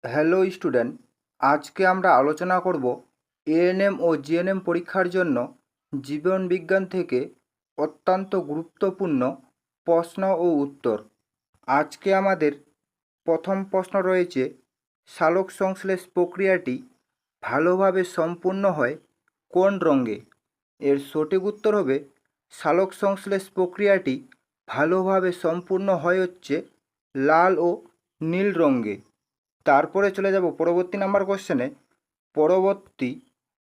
Hello student, আজকে আমরা আলোচনা করব এএনএম ও জিএনএম পরীক্ষার জন্য জীবন বিজ্ঞান থেকে অত্যন্ত গুরুত্বপূর্ণ প্রশ্ন ও উত্তর। আজকে আমাদের প্রথম প্রশ্ন রয়েছে, সালোক সংশ্লেষ প্রক্রিয়াটি ভালোভাবে সম্পূর্ণ হয় কোন রঙে? এর সঠিক উত্তর হবে সালোক সংশ্লেষ প্রক্রিয়াটি ভালোভাবে সম্পূর্ণ হয় হচ্ছে লাল ও নীল রঙে। তারপরে চলে যাব পরবর্তী নাম্বার কোশ্চেনে। পরবর্তী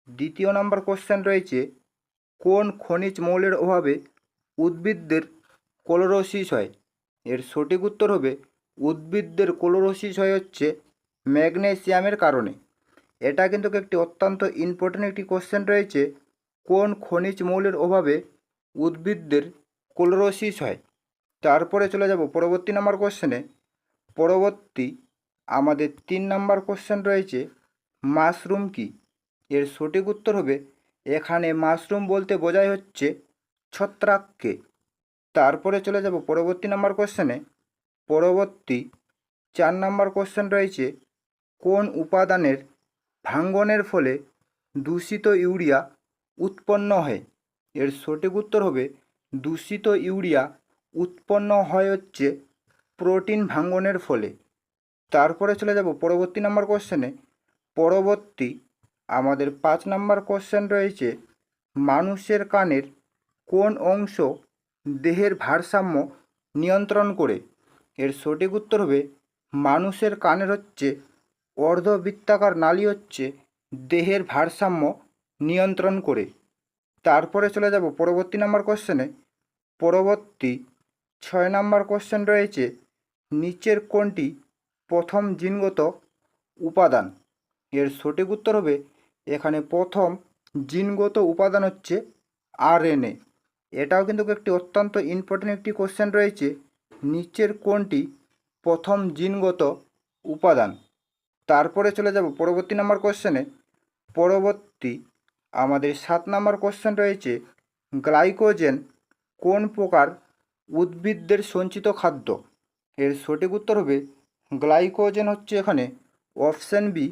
দ্বিতীয় নাম্বার কোশ্চেন রয়েছে, কোন খনিজ মৌলের অভাবে উদ্ভিদদের ক্লোরোসিস হয়? এর সঠিক উত্তর হবে উদ্ভিদদের ক্লোরোসিস হয় হচ্ছে ম্যাগনেসিয়ামের কারণে। এটা কিন্তু একটি অত্যন্ত ইম্পর্টেন্ট একটি কোশ্চেন রয়েছে, কোন খনিজ মৌলের অভাবে উদ্ভিদদের ক্লোরোসিস হয়। তারপরে চলে যাব পরবর্তী নাম্বার কোশ্চেনে। পরবর্তী আমাদের 3 নাম্বার কোশ্চেন রয়েছে, মাশরুম কি? এর সঠিক উত্তর হবে, এখানে মাশরুম বলতে বোঝায় হচ্ছে ছত্রাককে। তারপরে চলে যাব পরবর্তী নাম্বার কোশ্চেনে। পরবর্তী 4 নাম্বার কোশ্চেন রয়েছে, কোন উপাদানের ভাঙ্গনের ফলে দূষিত ইউরিয়া উৎপন্ন হয়? এর সঠিক উত্তর হবে দূষিত ইউরিয়া উৎপন্ন হয় হচ্ছে প্রোটিন ভাঙ্গনের ফলে। তারপরে চলে যাব পরবর্তী নাম্বার কোশ্চেনে। পরবর্তী আমাদের 5 নাম্বার কোশ্চেন রয়েছে, মানুষের কানের কোন অংশ দেহের ভারসাম্য নিয়ন্ত্রণ করে? এর সঠিক উত্তর হবে মানুষের কানের হচ্ছে অর্ধবৃত্তাকার নালী হচ্ছে দেহের ভারসাম্য নিয়ন্ত্রণ করে। তারপরে চলে যাব পরবর্তী নাম্বার কোশ্চেনে। পরবর্তী 6 নাম্বার কোশ্চেন রয়েছে, নিচের কোনটি প্রথম জিনগত উপাদান? এর সঠিক উত্তর হবে এখানে প্রথম জিনগত উপাদান হচ্ছে আরএনএ। এটাও কিন্তু একটি অত্যন্ত ইম্পর্টেন্ট একটি কোশ্চেন রয়েছে, নিচের কোনটি প্রথম জিনগত উপাদান? তারপরে চলে যাব পরবর্তী নাম্বার কোশ্চেনে। পরবর্তী আমাদের 7 নাম্বার কোশ্চেন রয়েছে, গ্লাইকোজেন কোন প্রকার উদ্ভিদদের সঞ্চিত খাদ্য? এর সঠিক উত্তর হবে গ্লাইকোজেন হচ্ছে এখানে অপশান বি,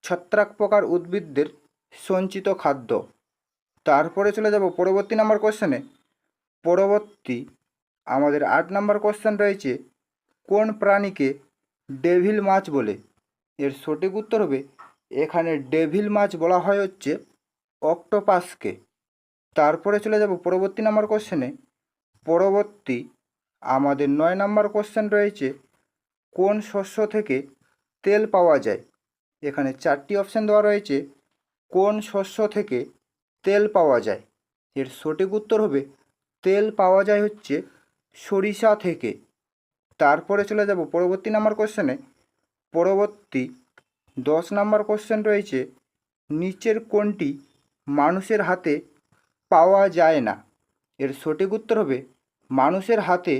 ছত্রাক প্রকার উদ্ভিদদের সঞ্চিত খাদ্য। তারপরে চলে যাব পরবর্তী নাম্বার কোশ্চেনে। পরবর্তী আমাদের 8 নাম্বার কোশ্চেন রয়েছে, কোন প্রাণীকে ডেভিল মাছ বলে? এর সঠিক উত্তর হবে এখানে ডেভিল মাছ বলা হয় হচ্ছে অক্টোপাসকে। তারপরে চলে যাব পরবর্তী নাম্বার কোশ্চেনে। পরবর্তী আমাদের 9 নাম্বার কোশ্চেন রয়েছে, কোন শস্য থেকে তেল পাওয়া যায়? এখানে 4টি অপশান দেওয়া রয়েছে, কোন শস্য থেকে তেল পাওয়া যায়? এর সঠিক উত্তর হবে তেল পাওয়া যায় হচ্ছে সরিষা থেকে। তারপরে চলে যাব পরবর্তী নাম্বার কোশ্চেনে। পরবর্তী 10 নাম্বার কোশ্চেন রয়েছে, নিচের কোনটি মানুষের হাতে পাওয়া যায় না? এর সঠিক উত্তর হবে মানুষের হাতে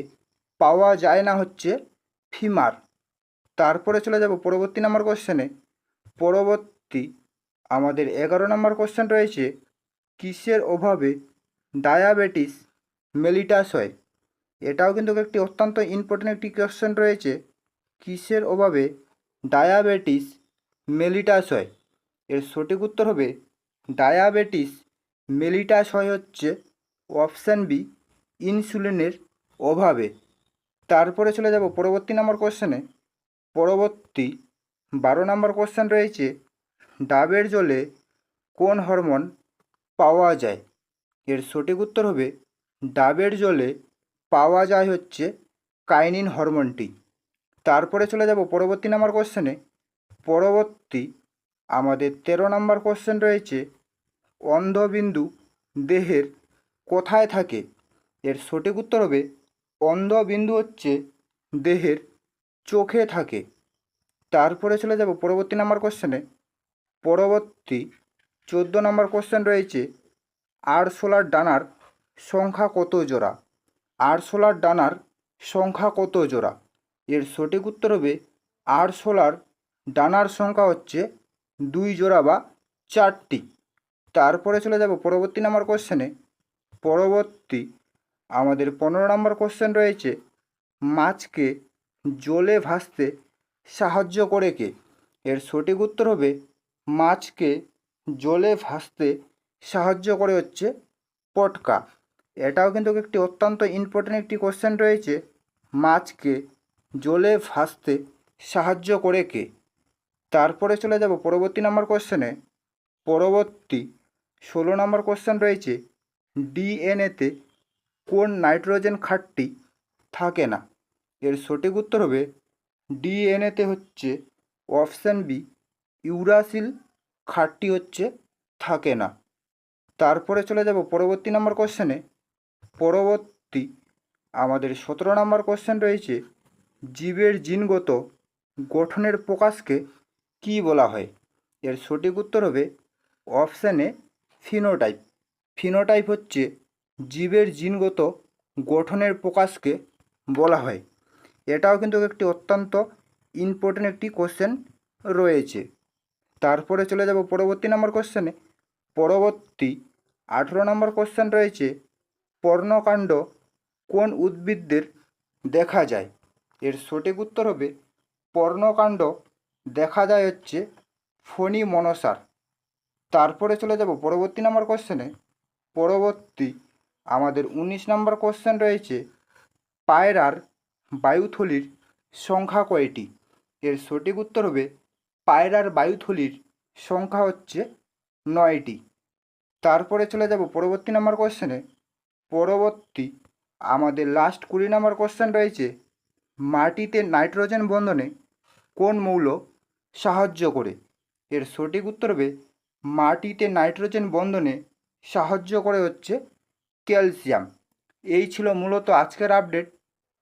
পাওয়া যায় না হচ্ছে ফিমার। তারপরে চলে যাব পরবর্তী নাম্বার কোশ্চেনে। পরবর্তী আমাদের 11 নাম্বার কোশ্চেন রয়েছে, কিসের অভাবে ডায়াবেটিস মেলিটাস হয়? এটাও কিন্তু একটি অত্যন্ত ইম্পর্টেন্ট একটি কোশ্চেন রয়েছে, কিসের অভাবে ডায়াবেটিস মেলিটাস হয়? এর সঠিক উত্তর হবে ডায়াবেটিস মেলিটাস হয় হচ্ছে অপশান বি, ইনসুলিনের অভাবে। তারপরে চলে যাব পরবর্তী নাম্বার কোশ্চেনে। পরবর্তী 12 নাম্বার কোশ্চেন রয়েছে, ডাবের জলে কোন হরমোন পাওয়া যায়? এর সঠিক উত্তর হবে ডাবের জলে পাওয়া যায় হচ্ছে কাইনিন হরমোনটি। তারপরে চলে যাব পরবর্তী নাম্বার কোশ্চেনে। পরবর্তী আমাদের 13 নাম্বার কোশ্চেন রয়েছে, অন্ধবিন্দু দেহের কোথায় থাকে? এর সঠিক উত্তর হবে অন্ধবিন্দু হচ্ছে দেহের চোখে থাকে। তারপরে চলে যাব পরবর্তী নাম্বার কোশ্চেনে। পরবর্তী 14 নাম্বার কোশ্চেন রয়েছে, আরশোলার ডানার সংখ্যা কত জোড়া? আরশোলার ডানার সংখ্যা কত জোড়া? এর সঠিক উত্তর হবে আরশোলার ডানার সংখ্যা হচ্ছে 2 জোড়া বা 4টি। তারপরে চলে যাব পরবর্তী নাম্বার কোশ্চেনে। পরবর্তী আমাদের 15 নাম্বার কোশ্চেন রয়েছে, মাছকে জলে ভাসতে সাহায্য করে কে? এর সঠিক উত্তর হবে মাছকে জলে ভাসতে সাহায্য করে হচ্ছে পটকা। এটাও কিন্তু একটি অত্যন্ত ইম্পর্টেন্ট একটি কোশ্চেন রয়েছে, মাছকে জলে ভাসতে সাহায্য করে কে। তারপরে চলে যাব পরবর্তী নাম্বার কোশ্চেনে। পরবর্তী 16 নম্বর কোশ্চেন রয়েছে, ডিএনএতে কোন নাইট্রোজেন খাঁটটি থাকে না। এর সঠিক উত্তর হবে ডিএনএতে হচ্ছে অপশান বি, ইউরাসিল খাঁটটি হচ্ছে থাকে না। তারপরে চলে যাব পরবর্তী নাম্বার কোশ্চেনে। পরবর্তী আমাদের 17 নম্বর কোশ্চেন রয়েছে, জীবের জিনগত গঠনের প্রকাশকে কী বলা হয়। এর সঠিক উত্তর হবে অপশান এ, ফিনোটাইপ। ফিনোটাইপ হচ্ছে জীবের জিনগত গঠনের প্রকাশকে বলা হয়। এটাও কিন্তু একটি অত্যন্ত ইম্পর্টেন্ট একটি কোশ্চেন রয়েছে। তারপরে চলে যাব পরবর্তী নম্বর কোশ্চেনে। পরবর্তী 18 নম্বর কোশ্চেন রয়েছে, পর্ণকাণ্ড কোন উদ্ভিদদের দেখা যায়। এর সঠিক উত্তর হবে পর্ণকাণ্ড দেখা যায় হচ্ছে ফণী মনসার। তারপরে চলে যাব পরবর্তী নম্বর কোশ্চেনে। পরবর্তী আমাদের 19 নম্বর কোশ্চেন রয়েছে, পায়রার বায়ুথলির সংখ্যা কয়টি। এর সঠিক উত্তর হবে পায়রার বায়ুথলির সংখ্যা হচ্ছে 9টি। তারপরে চলে যাব পরবর্তী নম্বর কোশ্চেনে। পরবর্তী আমাদের লাস্ট 20 নম্বর কোশ্চেন রয়েছে, মাটিতে নাইট্রোজেন বন্ধনে কোন মৌল সাহায্য করে। এর সঠিক উত্তর হবে মাটিতে নাইট্রোজেন বন্ধনে সাহায্য করে হচ্ছে ক্যালসিয়াম। এই ছিল মূলত আজকের আপডেট।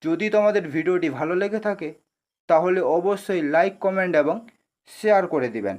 যদি তোমাদের ভিডিওটি ভালো লেগে থাকে তাহলে অবশ্যই লাইক, কমেন্ট এবং শেয়ার করে দিবেন।